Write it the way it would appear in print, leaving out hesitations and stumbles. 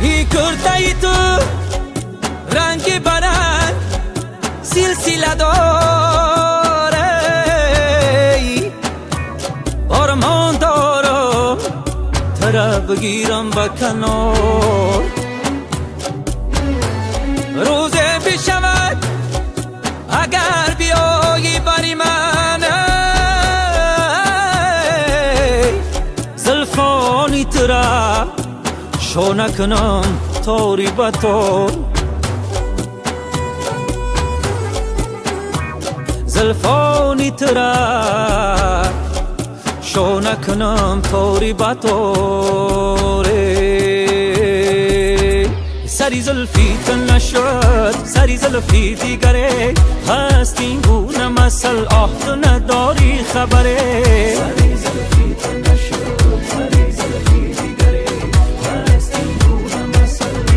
این کرتای تو رنگ برنگ سلسله داره، آرمان دارم تره بگیرم به کنار. روزه بشود اگر بیایی بری من، زلفانی تره شو نکنم طوری به طور. زلفانی تره شو نکنم طوری به طور. سری زلفی تن نشد سری زلفی دیگره، هست این گونه مثل آه تو نداری خبره.